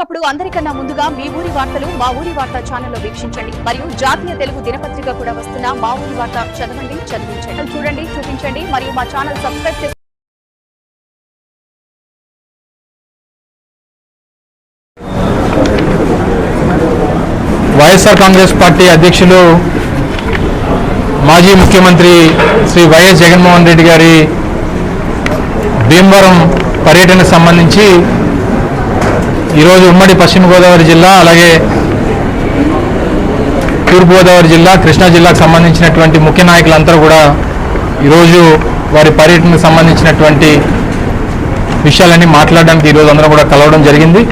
అప్పుడు అందరికన్నా ముందుగా మీ ఊరి వార్తలు మా ఊరి వార్త ఛానల్లో వీక్షించండి మరియు జాతీయ తెలుగు దినపత్రిక కూడా వస్తున్న మా ఊరి వార్త చదవండి, చదివించండి, చూడండి, చూపించండి మరియు మా ఛానల్ సబ్స్క్రైబ్ చేసి వైఎస్ఆర్ కాంగ్రెస్ పార్టీ అధ్యక్షులు మాజీ ముఖ్యమంత్రి శ్రీ వైఎస్ జగన్మోహన్ రెడ్డి గారి భీమవరం పర్యటనకు సంబంధించి ఈరోజు ఉమ్మడి పశ్చిమ గోదావరి జిల్లా అలాగే తూర్పుగోదావరి జిల్లా కృష్ణా జిల్లాకు సంబంధించినటువంటి ముఖ్య నాయకులందరూ కూడా ఈరోజు వారి పర్యటనకు సంబంధించినటువంటి విషయాలన్నీ మాట్లాడడానికి ఈరోజు అందరూ కూడా కలవడం జరిగింది.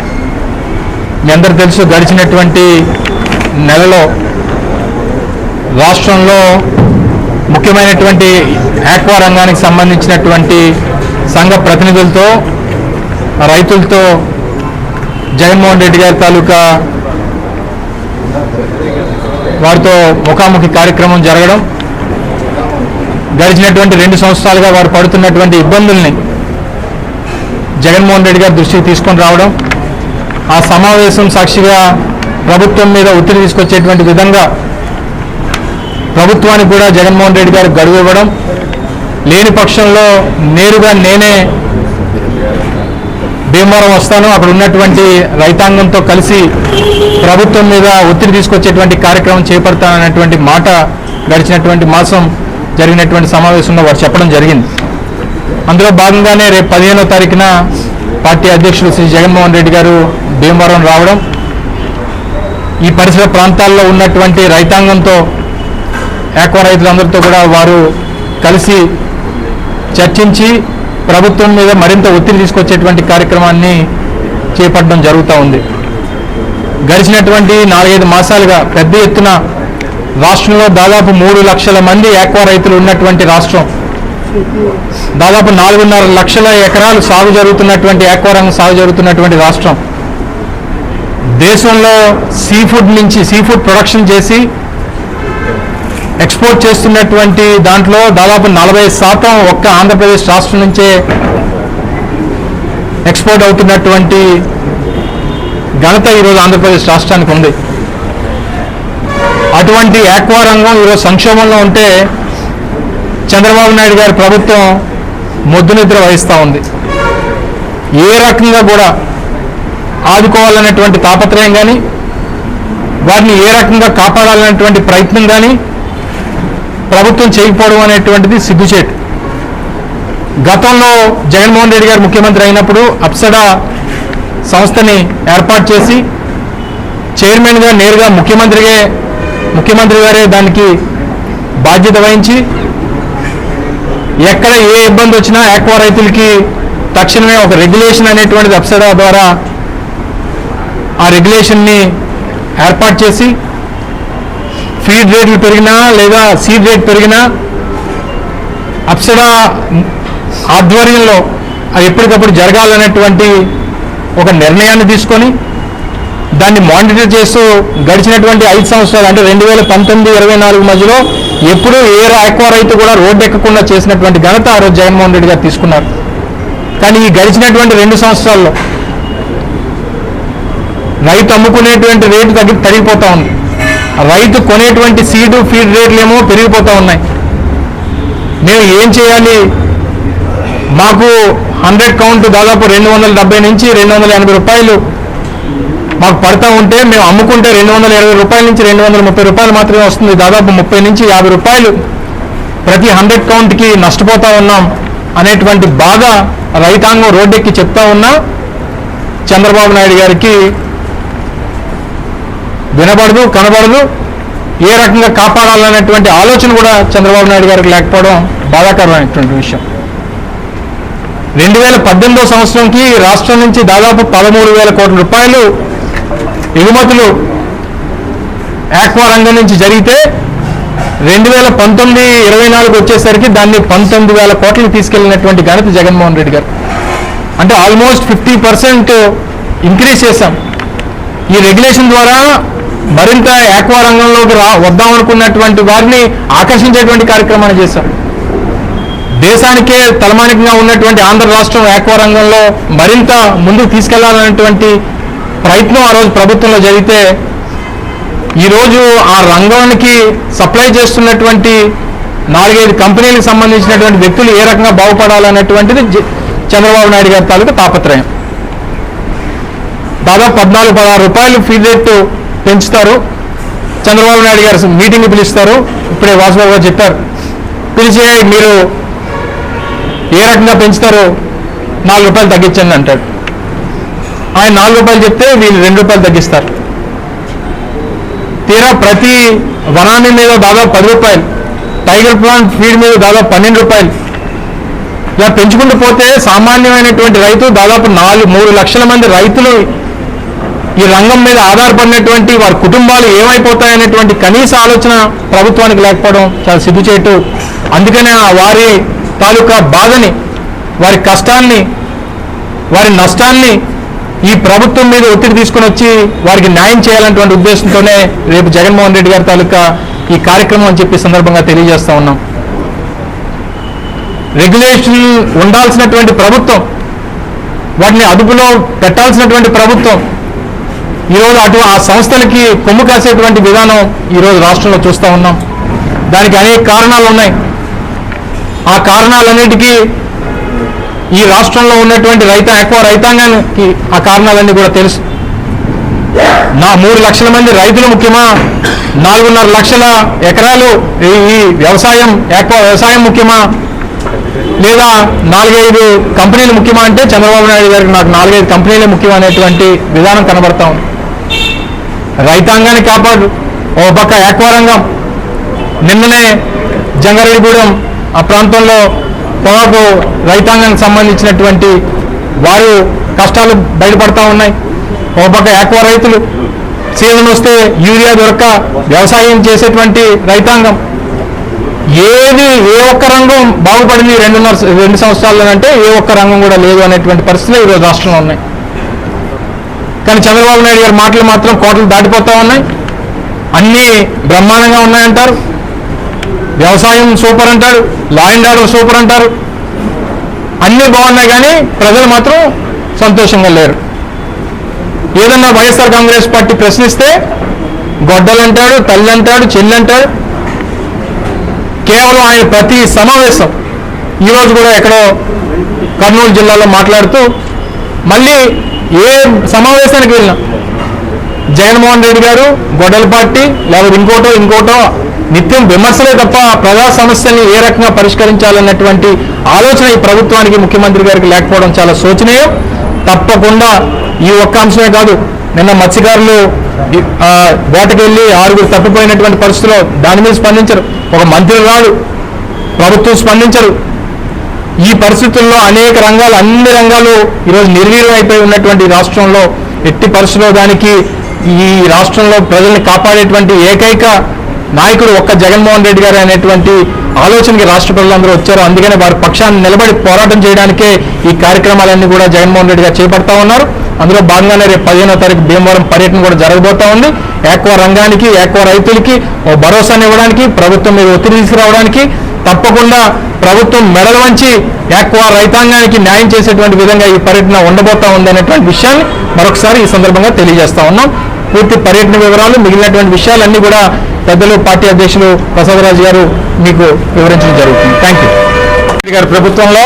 మీ అందరూ తెలుసు, గడిచినటువంటి నెలలో రాష్ట్రంలో ముఖ్యమైనటువంటి ఆక్వా రంగానికి సంబంధించినటువంటి సంఘ ప్రతినిధులతో రైతులతో జగన్మోహన్ రెడ్డి గారి తాలూకా వారితో ముఖాముఖి కార్యక్రమం జరగడం, గడిచినటువంటి 2 సంవత్సరాలుగా వారు పడుతున్నటువంటి ఇబ్బందుల్ని జగన్మోహన్ రెడ్డి గారి దృష్టికి తీసుకొని రావడం, ఆ సమావేశం సాక్షిగా ప్రభుత్వం మీద ఒత్తిడి తీసుకొచ్చేటువంటి విధంగా ప్రభుత్వానికి కూడా జగన్మోహన్ రెడ్డి గారికి గడువు ఇవ్వడం, లేని పక్షంలో నేరుగా నేనే భీమవరం వస్తాను, అక్కడ ఉన్నటువంటి రైతాంగంతో కలిసి ప్రభుత్వం మీద ఒత్తిడి తీసుకొచ్చేటువంటి కార్యక్రమం చేపడతాననేటువంటి మాట గడిచినటువంటి మాసం జరిగినటువంటి సమావేశంలో వారు చెప్పడం జరిగింది. అందులో భాగంగానే రేపు 15వ తారీఖున పార్టీ అధ్యక్షులు శ్రీ జగన్మోహన్ రెడ్డి గారు భీమవరం రావడం, ఈ పరిసర ప్రాంతాల్లో ఉన్నటువంటి రైతాంగంతో ఆక్వా రైతులందరితో కూడా వారు కలిసి చర్చించి ప్రభుత్వం మీద మరింత ఒత్తిడి తీసుకొచ్చేటువంటి కార్యక్రమాన్ని చేపట్టడం జరుగుతూ ఉంది. గడిచినటువంటి 4-5 మాసాలుగా పెద్ద ఎత్తున రాష్ట్రంలో దాదాపు 3 లక్షల మంది ఆక్వా రైతులు ఉన్నటువంటి రాష్ట్రం, దాదాపు 4.5 లక్షల ఎకరాలు సాగు జరుగుతున్నటువంటి ఆక్వా రంగం సాగు జరుగుతున్నటువంటి రాష్ట్రం, దేశంలో సీఫుడ్ ప్రొడక్షన్ చేసి ఎక్స్పోర్ట్ చేస్తున్నటువంటి దాంట్లో దాదాపు 40% ఒక్క ఆంధ్రప్రదేశ్ రాష్ట్రం నుంచే ఎక్స్పోర్ట్ అవుతున్నటువంటి ఘనత ఈరోజు ఆంధ్రప్రదేశ్ రాష్ట్రానికి ఉంది. అటువంటి ఆక్వా రంగం ఈరోజు సంక్షోభంలో ఉంటే చంద్రబాబు నాయుడు గారి ప్రభుత్వం మొద్దునిద్ర వహిస్తూ ఉంది. ఏ రకంగా కూడా ఆదుకోవాలనేటువంటి తాపత్రయం కానీ, వాటిని ఏ రకంగా కాపాడాలనేటువంటి ప్రయత్నం కానీ ప్రభుత్వం చేయకపోవడం అనేటువంటిది సిగ్గుచేటు. గతంలో జగన్మోహన్ రెడ్డి గారు ముఖ్యమంత్రి అయినప్పుడు అప్సడా సంస్థని ఏర్పాటు చేసి చైర్మన్గా నేరుగా ముఖ్యమంత్రి గారే దానికి బాధ్యత వహించి ఎక్కడ ఏ ఇబ్బంది వచ్చినా ఆక్వా రైతులకి తక్షణమే ఒక రెగ్యులేషన్ అనేటువంటిది అప్సడా ద్వారా ఆ రెగ్యులేషన్ని ఏర్పాటు చేసి ఫీడ్ రేట్లు పెరిగినా లేదా సీడ్ రేట్ పెరిగినా అప్సడా ఆధ్వర్యంలో అది ఎప్పటికప్పుడు జరగాలనేటువంటి ఒక నిర్ణయాన్ని తీసుకొని దాన్ని మానిటర్ చేస్తూ గడిచినటువంటి 5 సంవత్సరాలు అంటే 2019-24 మధ్యలో ఎప్పుడూ ఏ ఆక్వా రైతు కూడా రోడ్డు ఎక్కకుండా చేసినటువంటి ఘనత ఆ రోజు జగన్మోహన్ రెడ్డి గారు తీసుకున్నారు. కానీ ఈ గడిచినటువంటి 2 సంవత్సరాల్లో రైతు అమ్ముకునేటువంటి రేటు తగ్గిపోతూ ఉంది, రైతు కొనేటువంటి సీడు ఫీడ్ రేట్లు ఏమో పెరిగిపోతూ ఉన్నాయి. మేము ఏం చేయాలి? మాకు 100 కౌంట్ దాదాపు 270 నుంచి 280 రూపాయలు మాకు పడతా ఉంటే మేము అమ్ముకుంటే 220 రూపాయల నుంచి 230 రూపాయలు మాత్రమే వస్తుంది. దాదాపు 30 నుంచి 50 రూపాయలు ప్రతి 100 కౌంట్కి నష్టపోతూ ఉన్నాం అనేటువంటి బాధ రైతాంగం రోడ్డెక్కి చెప్తా ఉన్నా చంద్రబాబు నాయుడు గారికి వినబడదు, కనబడదు. ఏ రకంగా కాపాడాలనేటువంటి ఆలోచన కూడా చంద్రబాబు నాయుడు గారికి లేకపోవడం బాధాకరమైనటువంటి విషయం. 2018 సంవత్సరంకి రాష్ట్రం నుంచి దాదాపు 13,000 కోట్ల రూపాయలు ఎగుమతులు ఆక్వా రంగం నుంచి జరిగితే 2019-24 వచ్చేసరికి దాన్ని 19,000 కోట్లకు తీసుకెళ్లినటువంటి ఘనత జగన్మోహన్ రెడ్డి గారు. అంటే ఆల్మోస్ట్ 50% ఇంక్రీజ్ చేశాం. ఈ రెగ్యులేషన్ ద్వారా మరింత ఆక్వా రంగంలోకి వద్దామనుకున్నటువంటి వారిని ఆకర్షించేటువంటి కార్యక్రమాన్ని చేశాం. దేశానికే తలమానికంగా ఉన్నటువంటి ఆంధ్ర రాష్ట్రం ఆక్వా రంగంలో మరింత ముందుకు తీసుకెళ్లాలనేటువంటి ప్రయత్నం ఆ రోజు ప్రభుత్వంలో జరిగితే ఈరోజు ఆ రంగానికి సప్లై చేస్తున్నటువంటి 4-5 కంపెనీలకు సంబంధించినటువంటి వ్యక్తులు ఏ రకంగా బాగుపడాలనేటువంటిది చంద్రబాబు నాయుడు గారి తాలూకు తాపత్రయం. దాదాపు 14-16 రూపాయలు ఫీడ్ రేట్ పెంచుతారు. చంద్రబాబు నాయుడు గారు మీటింగ్ పిలుస్తారు. ఇప్పుడే వాసుబాబు గారు చెప్పారు, పిలిచి మీరు ఏ రకంగా పెంచుతారో 4 రూపాయలు తగ్గించండి అంటాడు. ఆయన 4 రూపాయలు చెప్తే వీళ్ళు 2 రూపాయలు తగ్గిస్తారు. తీరా ప్రతి వనాన్ని మీద దాదాపు 10 రూపాయలు, టైగర్ ప్లాంట్ ఫీడ్ మీద దాదాపు 12 రూపాయలు, ఇలా పెంచుకుంటూ పోతే సామాన్యమైనటువంటి రైతు దాదాపు 3 లక్షల మంది రైతులు ఈ రంగం మీద ఆధారపడినటువంటి వారి కుటుంబాలు ఏమైపోతాయనేటువంటి కనీస ఆలోచన ప్రభుత్వానికి లేకపోవడం చాలా సిగ్గుచేటు. అందుకనే వారి తాలూకా బాధని, వారి కష్టాన్ని, వారి నష్టాన్ని ఈ ప్రభుత్వం మీద ఒత్తిడి తీసుకుని వచ్చి వారికి న్యాయం చేయాలనేటువంటి ఉద్దేశంతోనే రేపు జగన్మోహన్ రెడ్డి గారి తాలూకా ఈ కార్యక్రమం అని చెప్పి సందర్భంగా తెలియజేస్తా ఉన్నాం. రెగ్యులేషన్ ఉండాల్సినటువంటి ప్రభుత్వం, వాటిని అదుపులో పెట్టాల్సినటువంటి ప్రభుత్వం ఈరోజు ఆ సంస్థలకి కొమ్ము కాసేటువంటి విధానం ఈరోజు రాష్ట్రంలో చూస్తూ ఉన్నాం. దానికి అనేక కారణాలు ఉన్నాయి. ఆ కారణాలన్నిటికీ ఈ రాష్ట్రంలో ఉన్నటువంటి ఎక్కువ రైతాంగానికి ఆ కారణాలన్నీ కూడా తెలుసు. 3 లక్షల మంది రైతులు ముఖ్యమా, 4.5 లక్షల ఎకరాలు ఈ ఎక్కువ వ్యవసాయం ముఖ్యమా, లేదా 4-5 కంపెనీలు ముఖ్యమా అంటే చంద్రబాబు నాయుడు గారికి నాకు 4-5 కంపెనీలే ముఖ్యం అనేటువంటి విధానం కనబడతా ఉంది. రైతాంగాన్ని కాపాడు ఓ పక్క ఎక్కువ రంగం. నిన్ననే జంగారెడ్డిగూడెం ఆ ప్రాంతంలో పొగాకు రైతాంగానికి సంబంధించినటువంటి వారు కష్టాలు బయటపడతా ఉన్నాయి. ఒక పక్క ఎక్కువ రైతులు సీజన్ వస్తే యూరియా దొరక్క వ్యవసాయం చేసేటువంటి రైతాంగం. ఏ ఒక్క రంగం బాగుపడింది 2 సంవత్సరాల్లో అంటే ఏ ఒక్క రంగం కూడా లేదు అనేటువంటి పరిస్థితులు ఈరోజు రాష్ట్రంలో ఉన్నాయి. కానీ చంద్రబాబు నాయుడు గారి మాటలు మాత్రం కోటలు దాటిపోతూ ఉన్నాయి. అన్నీ బ్రహ్మాండంగా ఉన్నాయంటారు, వ్యవసాయం సూపర్ అంటాడు, లా అండ్ ఆర్డర్ సూపర్ అంటారు, అన్నీ బాగున్నాయి. కానీ ప్రజలు మాత్రం సంతోషంగా లేరు. ఏదన్నా వైఎస్ఆర్ కాంగ్రెస్ పార్టీ ప్రశ్నిస్తే గొడ్డలు అంటాడు, తల్లి అంటాడు, చెల్లి అంటాడు. కేవలం ఆయన ప్రతి సమావేశం, ఈరోజు కూడా ఎక్కడో కర్నూలు జిల్లాలో మాట్లాడుతూ మళ్ళీ ఏ సమావేశానికి వెళ్ళినా జగన్మోహన్ రెడ్డి గారు గొడ్డల పార్టీ లేకపోతే ఇంకోటో నిత్యం విమర్శలే తప్ప ప్రజా సమస్యల్ని ఏ రకంగా పరిష్కరించాలన్నటువంటి ఆలోచన ఈ ప్రభుత్వానికి, ముఖ్యమంత్రి గారికి లేకపోవడం చాలా శోచనీయం. తప్పకుండా ఈ ఒక్క అంశమే కాదు, నిన్న మత్స్యకారులు వేటకెళ్ళి 6 తప్పిపోయినటువంటి పరిస్థితుల్లో దాని మీద స్పందించరు, ఒక మంత్రి రాడు, ప్రభుత్వం స్పందించరు. ఈ పరిస్థితుల్లో అనేక రంగాలు, అన్ని రంగాలు ఈరోజు నిర్వీర్యం అయిపోయి ఉన్నటువంటి రాష్ట్రంలో ఎట్టి పరిస్థితుల్లో దానికి ఈ రాష్ట్రంలో ప్రజల్ని కాపాడేటువంటి ఏకైక నాయకుడు ఒక్క జగన్మోహన్ రెడ్డి గారు అనేటువంటి ఆలోచనకి రాష్ట్ర ప్రజలందరూ వచ్చారు. అందుకనే వారి పక్షాన్ని నిలబడి పోరాటం చేయడానికే ఈ కార్యక్రమాలన్నీ కూడా జగన్మోహన్ రెడ్డి గారు చేపడతా ఉన్నారు. అందులో భాగంగానే రేపు 15వ తారీఖు భీమవరం పర్యటన కూడా జరగబోతా ఉంది. ఎక్కువ రంగానికి, ఎక్కువ రైతులకి ఓ భరోసాని ఇవ్వడానికి, ప్రభుత్వం మీద ఒత్తిడి తీసుకురావడానికి, తప్పకుండా ప్రభుత్వం మెడలు వంచి ఎక్కువ రైతాంగానికి న్యాయం చేసేటువంటి విధంగా ఈ పర్యటన ఉండబోతా ఉంది అనేటువంటి విషయాన్ని మరొకసారి ఈ సందర్భంగా తెలియజేస్తా ఉన్నాం. పూర్తి పర్యటన వివరాలు, మిగిలినటువంటి విషయాలన్నీ కూడా పెద్దలు పార్టీ అధ్యక్షులు ప్రసాదరాజు గారు మీకు వివరించడం జరుగుతుంది. Thank you. గారి ప్రభుత్వంలో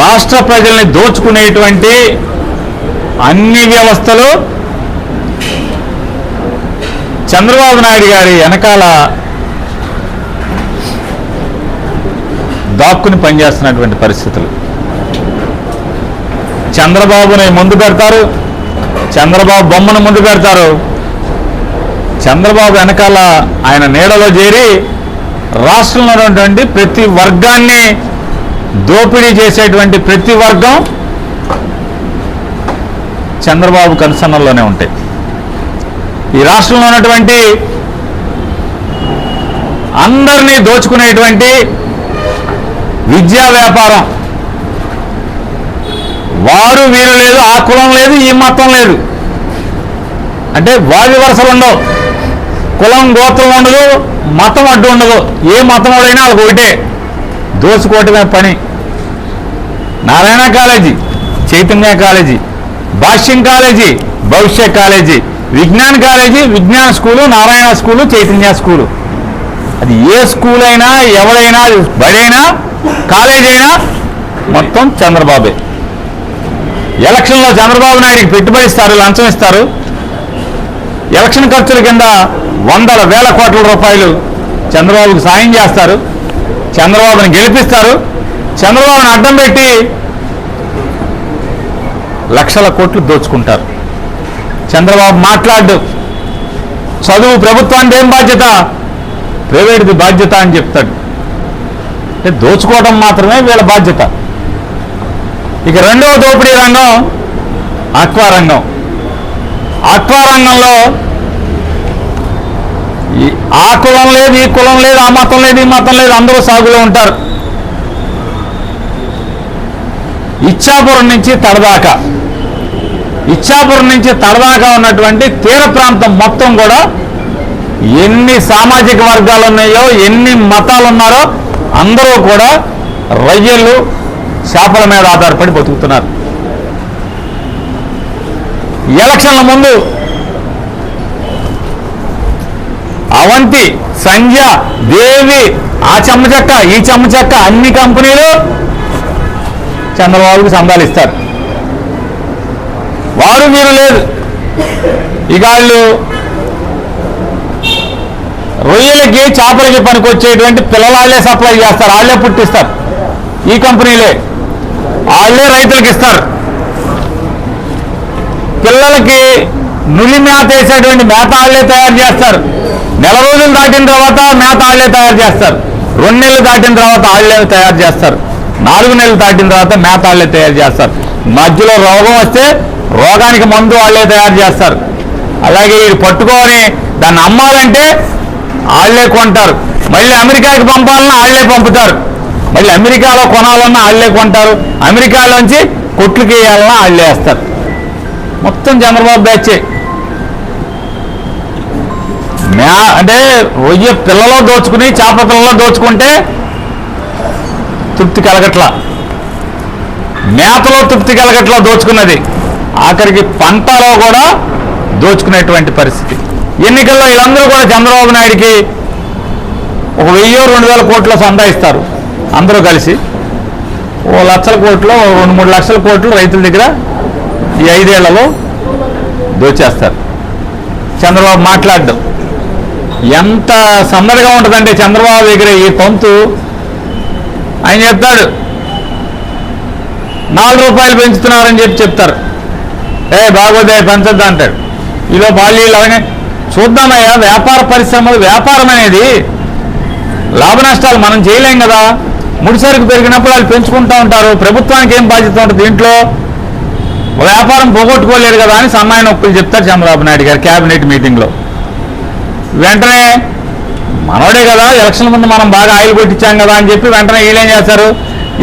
రాష్ట్ర ప్రజల్ని దోచుకునేటువంటి అన్ని వ్యవస్థలు చంద్రబాబు నాయుడు గారి వెనకాల దాక్కుని పనిచేస్తున్నటువంటి పరిస్థితులు. చంద్రబాబుని ముందు పెడతారు, చంద్రబాబు బొమ్మను ముందు పెడతారు, చంద్రబాబు వెనకాల ఆయన నీడలో చేరి రాష్ట్రంలో ఉన్నటువంటి ప్రతి వర్గాన్ని దోపిడీ చేసేటువంటి ప్రతి వర్గం చంద్రబాబు కన్సర్న్లోనే ఉంటాయి. ఈ రాష్ట్రంలో ఉన్నటువంటి అందరినీ దోచుకునేటువంటి విద్యా వ్యాపారం, వారు వీరు లేదు, ఆ కులం లేదు, ఈ మతం లేదు, అంటే వారి వరుసలు ఉండవు, కులం గోత్రం ఉండదు, మతం అడ్డు ఉండదు. ఏ మతం వాడైనా వాళ్ళకి ఒకటే, దోచుకోవటమే పని. నారాయణ కాలేజీ చైతన్య కాలేజీ, భాష్యం కాలేజీ, భవిష్య కాలేజీ, విజ్ఞాన కాలేజీ, విజ్ఞాన school, Narayana school, Chaitanya school. అది ఏ స్కూల్ అయినా, ఎవరైనా, బడైనా, కాలేజీ అయినా మొత్తం చంద్రబాబే. ఎలక్షన్లో చంద్రబాబు నాయుడికి పెట్టుబడి ఇస్తారు, లంచం ఇస్తారు. ఎలక్షన్ ఖర్చుల కింద వందల వేల కోట్ల రూపాయలు చంద్రబాబుకు సాయం చేస్తారు, చంద్రబాబుని గెలిపిస్తారు. చంద్రబాబుని అడ్డం పెట్టి లక్షల కోట్లు దోచుకుంటారు. చంద్రబాబు మాట్లాడు, చదువు ప్రభుత్వానికి ఏం బాధ్యత, ప్రైవేట్ది బాధ్యత అని చెప్తాడు. అంటే దోచుకోవడం మాత్రమే వీళ్ళ బాధ్యత. ఇక రెండవ దోపిడీ రంగం ఆక్వా రంగం. ఆక్వా రంగంలో ఆ కులం లేదు, ఈ కులం లేదు, ఆ మతం లేదు, ఈ మతం లేదు, అందరూ సాగులో ఉంటారు. ఇచ్చాపురం నుంచి తడదాకా, ఇచ్చాపురం నుంచి తడదాకా ఉన్నటువంటి తీర ప్రాంతం మొత్తం కూడా ఎన్ని సామాజిక వర్గాలు ఉన్నాయో, ఎన్ని మతాలు ఉన్నారో అందరూ కూడా రొయ్యలు, చేపల మీద ఆధారపడి బతుకుతున్నారు. ఎలక్షన్ల ముందు అవంతి, సంధ్య, దేవి, ఆ చెమ్మచెక్క, ఈ చెమ్మచెక్క అన్ని కంపెనీలు చంద్రబాబుకి సందాలు ఇస్తారు. వారు మీరు లేదు. ఇక వాళ్ళు రొయ్యలకి, చేపలకి పనికొచ్చేటువంటి పిల్లలు వాళ్ళే సప్లై చేస్తారు, వాళ్ళే పుట్టిస్తారు. ఈ కంపెనీలే వాళ్ళే రైతులకు ఇస్తారు. పిల్లలకి నులి మేత వేసేటువంటి మేత వాళ్ళే తయారు చేస్తారు. నెల రోజులు దాటిన తర్వాత మేత వాళ్ళే తయారు చేస్తారు. 2 నెలలు దాటిన తర్వాత వాళ్ళే తయారు చేస్తారు. 4 నెలలు దాటిన తర్వాత మేత వాళ్ళే తయారు చేస్తారు. మధ్యలో రోగం వస్తే రోగానికి మందు వాళ్ళే తయారు చేస్తారు. అలాగే వీళ్ళు పట్టుకొని దాన్ని అమ్మాలంటే వాళ్ళే కొంటారు. మళ్ళీ అమెరికాకి పంపాలన్నా వాళ్ళే పంపుతారు. మళ్ళీ అమెరికాలో కొనాలన్నా వాళ్ళే కొంటారు. అమెరికాలోంచి కొట్లుకి వేయాలన్నా వాళ్ళే వేస్తారు. మొత్తం చంద్రబాబు బ్యాచే. అంటే రొయ్య పిల్లలో దోచుకుని, చేప పిల్లలో దోచుకుంటే తృప్తి కలగట్లా, మేతలో తృప్తి కలగట్లా దోచుకున్నది. ఆఖరికి పంటలో కూడా దోచుకునేటువంటి పరిస్థితి. ఎన్నికల్లో వీళ్ళందరూ కూడా చంద్రబాబు నాయుడికి 1000-2000 కోట్లు సందాయిస్తారు. అందరూ కలిసి 1 లక్షల కోట్లు, 2-3 లక్షల కోట్లు రైతుల దగ్గర ఈ 5 ఏళ్లలో దోచేస్తారు. చంద్రబాబు మాట్లాడడం ఎంత సందడిగా ఉంటుందంటే చంద్రబాబు దగ్గర ఈ పంతు ఆయన చెప్తాడు, 4 రూపాయలు పెంచుతున్నారని చెప్తారు. బాగోదే పెంచొద్దు అంటాడు. ఈలో బాల్యలు అలాగే చూద్దామయ్యా. వ్యాపార పరిశ్రమలు, వ్యాపారం అనేది లాభ నష్టాలు మనం చేయలేం కదా. ముడిసరుకు పెరిగినప్పుడు వాళ్ళు పెంచుకుంటూ ఉంటారు. ప్రభుత్వానికి ఏం బాధ్యత ఉంటుంది దీంట్లో? వ్యాపారం పోగొట్టుకోలేరు కదా అని సన్నాయి నొప్పులు చెప్తారు చంద్రబాబు నాయుడు గారు క్యాబినెట్ మీటింగ్లో. వెంటనే మనోడే కదా, ఎలక్షన్ ముందు మనం బాగా ఆయిల్ కొట్టించాం కదా అని చెప్పి వెంటనే వీళ్ళేం చేస్తారు,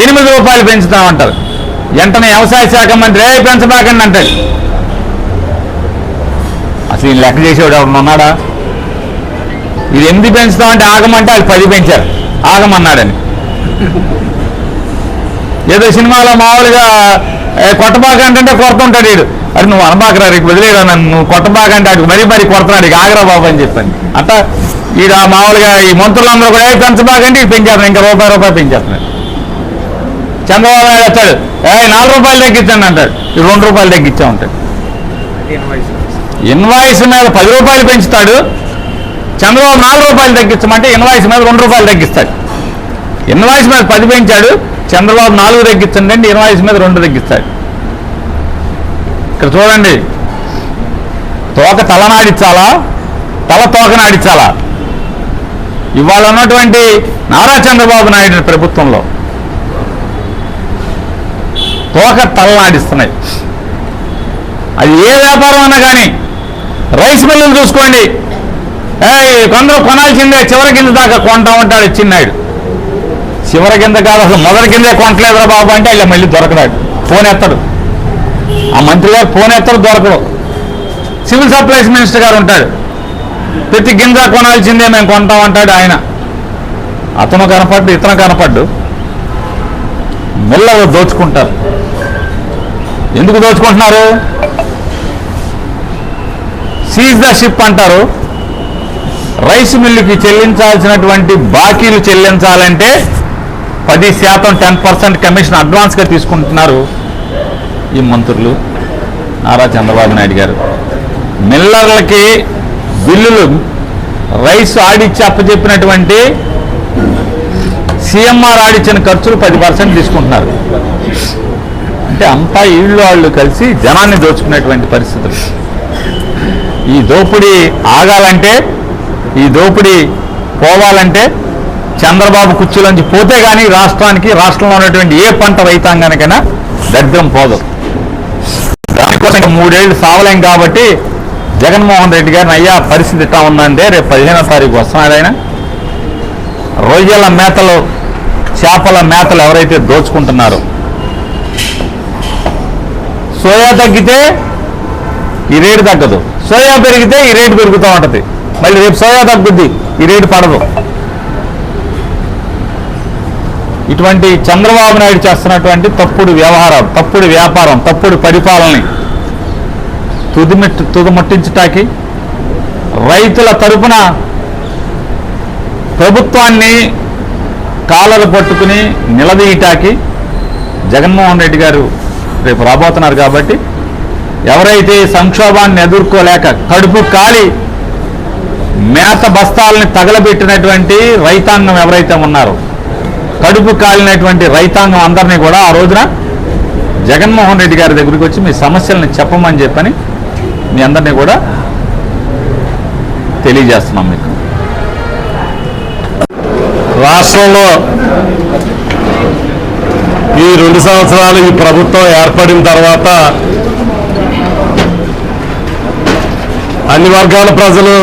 8 రూపాయలు పెంచుతామంటారు. వెంటనే వ్యవసాయ శాఖ మంత్రి పెంచబాకండి అంటాడు. అసలు ఈయన లెక్క చేసేవాడు ఎవరు ఉన్నాడా? ఇది 8 పెంచుతామంటే ఆగమంటే వాళ్ళు 10 పెంచారు, ఆగమన్నాడని. ఏదో సినిమాలో మామూలుగా కొట్టబాకంటే కొడుతుంటాడు వీడు. అది నువ్వు అనబాకరా, రేపు వదిలేరా నన్ను, నువ్వు కొట్టబాకంటే అటు మరీ కొడుతున్నాడు, ఇక ఆగరా బాబు అని చెప్పాను. అట్లా ఈడ మామూలుగా ఈ మంత్రులందరూ కూడా పెంచబాకంటే ఇది పెంచేస్తున్నాడు, ఇంకా రూపాయి పెంచేస్తున్నాడు. చంద్రబాబు నాయుడు వచ్చాడు, 4 రూపాయలు తగ్గించండి అంటాడు, ఇది 2 రూపాయలు తగ్గించా ఉంటాడు. ఇన్వాయిస్ మీద 10 రూపాయలు పెంచుతాడు. చంద్రబాబు 4 రూపాయలు తగ్గించమంటే ఇన్వాయిస్ మీద 2 రూపాయలు తగ్గిస్తాడు. ఇన్వాయిస్ మీద 10 పెంచాడు, చంద్రబాబు 4 తగ్గించండి అంటే ఇన్వాయిస్ మీద 2 తగ్గిస్తాడు. ఇక్కడ చూడండి, తోక తలనాడిచ్చాలా, తల తోకనాడిచ్చాలా? ఇవాళ ఉన్నటువంటి నారా చంద్రబాబు నాయుడు ప్రభుత్వంలో తోక తలనాడిస్తున్నాయి. అది ఏ వ్యాపారం అన్నా కానీ, రైస్ మిల్లులు చూసుకోండి, కొందరు కొనాల్సిందే, చివరి కింద దాకా కొంటా ఉంటాడు చిన్నాడు. చివరి కింద కాదు, అసలు మొదటి కిందే కొంటలేదురా బాబు అంటే ఇలా మళ్ళీ దొరకడాడు, ఫోన్ ఎత్తాడు. ఆ మంత్రి గారు ఫోన్ ఎత్తాడు, దొరకడు. సివిల్ సప్లైస్ మినిస్టర్ గారు ఉంటాడు, ప్రతి గింజ కొనాల్సిందే మేము కొంటామంటాడు ఆయన. అతను కనపడ్డు, ఇతను కనపడ్డు, మెల్లగా దోచుకుంటారు. ఎందుకు దోచుకుంటున్నారు? సీజ్ ద షిప్ అంటారు. రైస్ మిల్లుకి చెల్లించాల్సినటువంటి బాకీలు చెల్లించాలంటే 10% 10% కమిషన్ అడ్వాన్స్గా తీసుకుంటున్నారు ఈ మంత్రులు, నారా చంద్రబాబు నాయుడు గారు. మిల్లర్లకి బిల్లులు రైస్ ఆడిచ్చి అప్పచెప్పినటువంటి సీఎంఆర్ ఆడిచ్చిన ఖర్చులు 10% తీసుకుంటున్నారు. అంటే అంతా వీళ్ళు వాళ్ళు కలిసి జనాన్ని దోచుకునేటువంటి పరిస్థితులు. ఈ దోపిడీ ఆగాలంటే, ఈ దోపిడీ పోవాలంటే చంద్రబాబు కుర్చీలోంచి పోతే కానీ రాష్ట్రంలో ఉన్నటువంటి ఏ పంట రైతాంగానికైనా దరిద్రం పోదు. దానికోసం 3 ఏళ్ళు సావలేం కాబట్టి జగన్మోహన్ రెడ్డి గారిని అయ్యా పరిస్థితి ఇట్టా ఉందంటే రేపు 15వ తారీఖు వస్తున్నాడు ఆయన. రొయ్యల మేతలు, చేపల మేతలు ఎవరైతే దోచుకుంటున్నారో, సోయా తగ్గితే ఈ రేటు తగ్గదు, సోయా పెరిగితే ఈ రేటు పెరుగుతూ ఉంటుంది. మళ్ళీ రేపు సోయా తగ్గుద్ది, ఈ రేటు పడదు. ఇటువంటి చంద్రబాబు నాయుడు చేస్తున్నటువంటి తప్పుడు వ్యవహారం, తప్పుడు వ్యాపారం, తప్పుడు పరిపాలనని తుదముట్టించటానికి, రైతుల తరపున ప్రభుత్వాన్ని కాలలు పట్టుకుని నిలదీయటానికి జగన్మోహన్ రెడ్డి గారు రేపు రాబోతున్నారు. కాబట్టి ఎవరైతే సంక్షోభాన్ని ఎదుర్కోలేక కడుపు కాలి మేత బస్తాలని తగలబెట్టినటువంటి రైతాంగం ఎవరైతే ఉన్నారో, కడుపు కాలినటువంటి రైతాంగం అందరినీ కూడా ఆ రోజున జగన్మోహన్ రెడ్డి గారి దగ్గరికి వచ్చి మీ సమస్యలను చెప్పమని చెప్పని మీ అందరినీ కూడా తెలియజేస్తున్నాం. మీకు రాష్ట్రంలో ఈ 2 సంవత్సరాలు ఈ ప్రభుత్వం ఏర్పడిన తర్వాత అన్ని వర్గాల ప్రజలు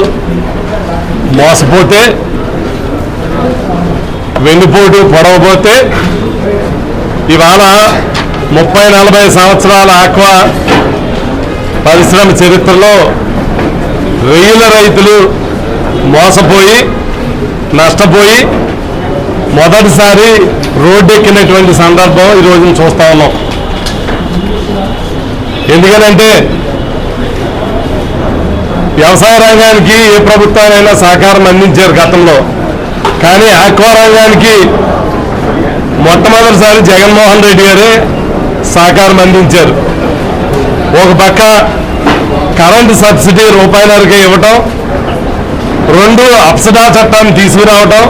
మోసపోతే, వెన్నుపోటు పొడవపోతే, ఇవాళ 30-40 సంవత్సరాల ఆక్వా పరిశ్రమ చరిత్రలో రొయ్యల రైతులు మోసపోయి నష్టపోయి మొదటిసారి రోడ్డెక్కినటువంటి సందర్భం ఈరోజు చూస్తా ఉన్నాం. ఎందుకనంటే వ్యవసాయ రంగానికి ఏ ప్రభుత్వాలైనా సహకారం అందించారు గతంలో, కానీ ఆక్వా రంగానికి మొట్టమొదటిసారి జగన్మోహన్ రెడ్డి గారే సహకారం అందించారు. ఒక పక్క కరెంటు సబ్సిడీ రూపాయలకే ఇవ్వటం, 2 అప్సడా చట్టాన్ని తీసుకురావటం,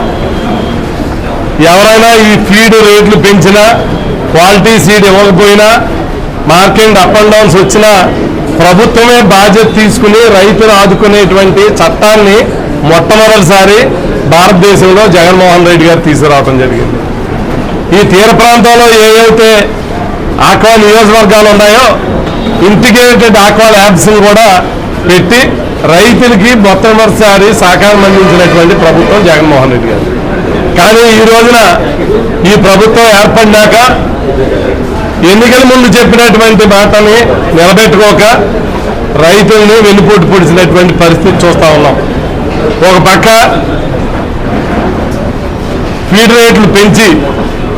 ఎవరైనా ఈ ఫీడ్ రేట్లు పెంచినా, క్వాలిటీ సీడ్ ఇవ్వకపోయినా, మార్కెట్ అప్ అండ్ డౌన్స్ వచ్చినా ప్రభుత్వమే బాధ్యత తీసుకుని రైతులు ఆదుకునేటువంటి చట్టాన్ని మొట్టమొదటిసారి భారతదేశంలో జగన్మోహన్ రెడ్డి గారు తీసుకురావడం జరిగింది. ఈ తీర ప్రాంతంలో ఏవైతే ఆక్వా నియోజకవర్గాలు ఉన్నాయో ఇంటిగ్రేటెడ్ ఆక్వా ల్యాబ్స్ని కూడా పెట్టి రైతులకి మొట్టమొదటిసారి సహకారం అందించినటువంటి ప్రభుత్వం జగన్మోహన్ రెడ్డి గారు. కానీ ఈ రోజున ఈ ప్రభుత్వం ఏర్పడినాక ఎన్నికల ముందు చెప్పినటువంటి మాటని నిలబెట్టుకోక రైతుల్ని వెన్నుపోటు పొడిచినటువంటి పరిస్థితి చూస్తూ ఉన్నాం. ఒక పక్క ఫీడ్ రేట్లు పెంచి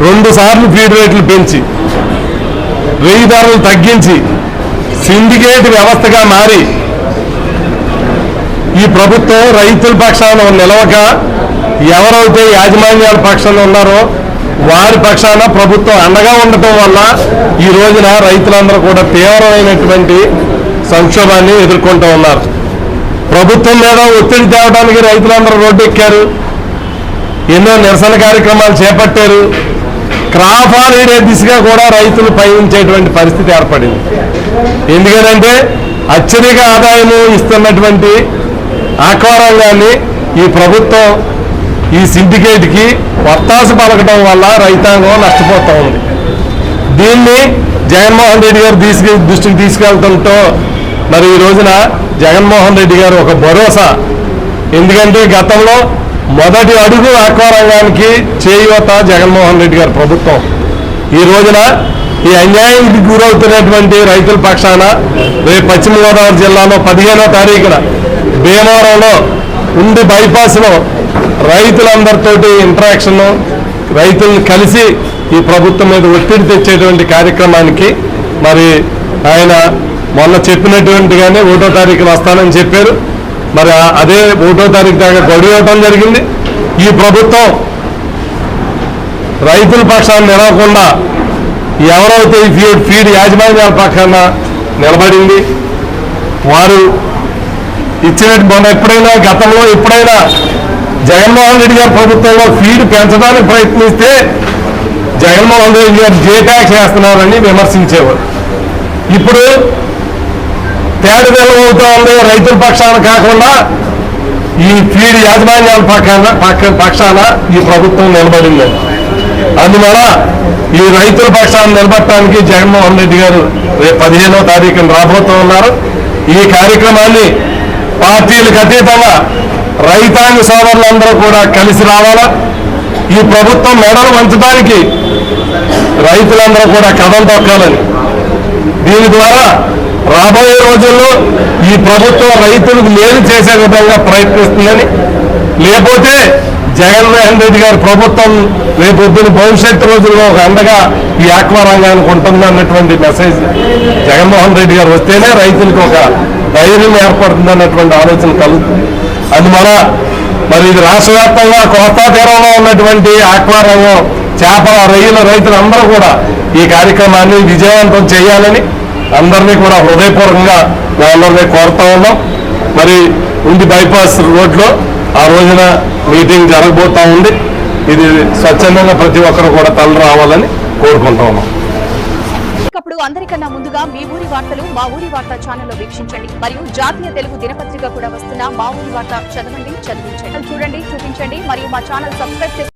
2 సార్లు ఫీడ్ రేట్లు పెంచి రొయ్య ధరలు తగ్గించి సిండికేట్ వ్యవస్థగా మారి ఈ ప్రభుత్వం రైతుల పక్షాన నిలవక ఎవరైతే యాజమాన్యాల పక్షాన ఉన్నారో వారి పక్షాన ప్రభుత్వం అండగా ఉండటం వల్ల ఈ రోజున రైతులందరూ కూడా తీవ్రమైనటువంటి సంక్షోభాన్ని ఎదుర్కొంటూ ఉన్నారు. ప్రభుత్వం మీద ఒత్తిడి తేవడానికి రైతులందరూ రోడ్డెక్కారు, ఎన్నో నిరసన కార్యక్రమాలు చేపట్టారు. క్రాప్ హాలిడే దిశగా కూడా రైతులు పయనించేటువంటి పరిస్థితి ఏర్పడింది. ఎందుకంటే అత్యధిక ఆదాయము ఇస్తున్నటువంటి ఆక్వా రంగాన్ని ఈ ప్రభుత్వం ఈ సిండికేట్కి వత్తాసు పలకడం వల్ల రైతాంగం నష్టపోతూ ఉంది. దీన్ని జగన్మోహన్ రెడ్డి గారు దృష్టికి తీసుకెళ్లడంతో మరి ఈ రోజున జగన్మోహన్ రెడ్డి గారు ఒక భరోసా, ఎందుకంటే గతంలో మొదటి అడుగు ఆక్వా రంగానికి చేయూత జగన్మోహన్ రెడ్డి గారి ప్రభుత్వం. ఈ రోజున ఈ అన్యాయానికి గురవుతున్నటువంటి రైతుల పక్షాన రేపు పశ్చిమ గోదావరి జిల్లాలో 15వ తారీఖున భీమవరంలో ఉండి బైపాస్లో రైతులందరితోటి ఇంటరాక్షన్, రైతులను కలిసి ఈ ప్రభుత్వం మీద ఒత్తిడి తెచ్చేటువంటి కార్యక్రమానికి మరి ఆయన మొన్న చెప్పినటువంటిగానే 1వ తారీఖున వస్తానని చెప్పారు. మరి అదే 1వ తారీఖు దాకా గడువు ఇవ్వటం జరిగింది. ఈ ప్రభుత్వం రైతుల పక్షాన్ని నిలవకుండా ఎవరైతే ఫీడ్ యాజమాన్యాల పక్షాన నిలబడింది, వారు ఇచ్చినట్టు మొన్న గతంలో ఎప్పుడైనా జగన్మోహన్ రెడ్డి గారి ప్రభుత్వంలో ఫీడ్ పెంచడానికి ప్రయత్నిస్తే జగన్మోహన్ రెడ్డి గారు జే ట్యాక్స్ వేస్తున్నారని విమర్శించేవారు. ఇప్పుడు తేడా నిలవవుతా ఉంది. రైతుల పక్షాన కాకుండా ఈ ఫీడ్ యాజమాన్యాల పక్షాన ఈ ప్రభుత్వం నిలబడిందని, అందువల్ల ఈ రైతుల పక్షాన్ని నిలబడటానికి జగన్మోహన్ రెడ్డి గారు రేపు 15వ తారీఖున రాబోతూ ఉన్నారు. ఈ కార్యక్రమాన్ని పార్టీలకు అతీతంగా రైతాంగ సోదరులందరూ కూడా కలిసి రావాలా. ఈ ప్రభుత్వం మెడలు వంచడానికి రైతులందరూ కూడా కథం తొక్కాలని, దీని ద్వారా రాబోయే రోజుల్లో ఈ ప్రభుత్వం రైతులకు మేలు చేసే విధంగా ప్రయత్నిస్తుందని, లేకపోతే జగన్మోహన్ రెడ్డి గారి ప్రభుత్వం రేపొద్దున భవిష్యత్తు రోజుల్లో ఒక అండగా ఈ ఆక్వా రంగానికి ఉంటుంది అన్నటువంటి మెసేజ్ జగన్మోహన్ రెడ్డి గారు వస్తేనే రైతులకు ఒక ధైర్యం ఏర్పడుతుంది అన్నటువంటి ఆలోచన కలుగుతుంది. అందువల్ల మరి ఇది రాష్ట్ర వ్యాప్తంగా కోస్తా తీరంలో ఉన్నటువంటి ఆక్వా రంగం, చేపల రొయ్యల రైతులందరూ కూడా ఈ కార్యక్రమాన్ని విజయవంతం చేయాలని అందరినీ కూడా హృదయపూర్వకంగా అందరినీ కోరుతా ఉన్నాం. మరి ఉండి బైపాస్ రోడ్లో ఆ రోజున మీటింగ్ జరగబోతా ఉంది. ఇది స్వచ్ఛందంగా ప్రతి ఒక్కరు కూడా తల రావాలని కోరుకుంటా ఉన్నాం. ఇప్పుడు అందరికన్నా ముందుగా మీ ఊరి వార్తలు మా ఊరి వార్త ఛానల్లో వీక్షించండి మరియు జాతీయ తెలుగు దినపత్రిక కూడా వస్తున్న మా ఊరి వార్త చదవండి, చదివించండి. చూడండి, చూపించండి మరియు మా ఛానల్ సబ్స్క్రైబ్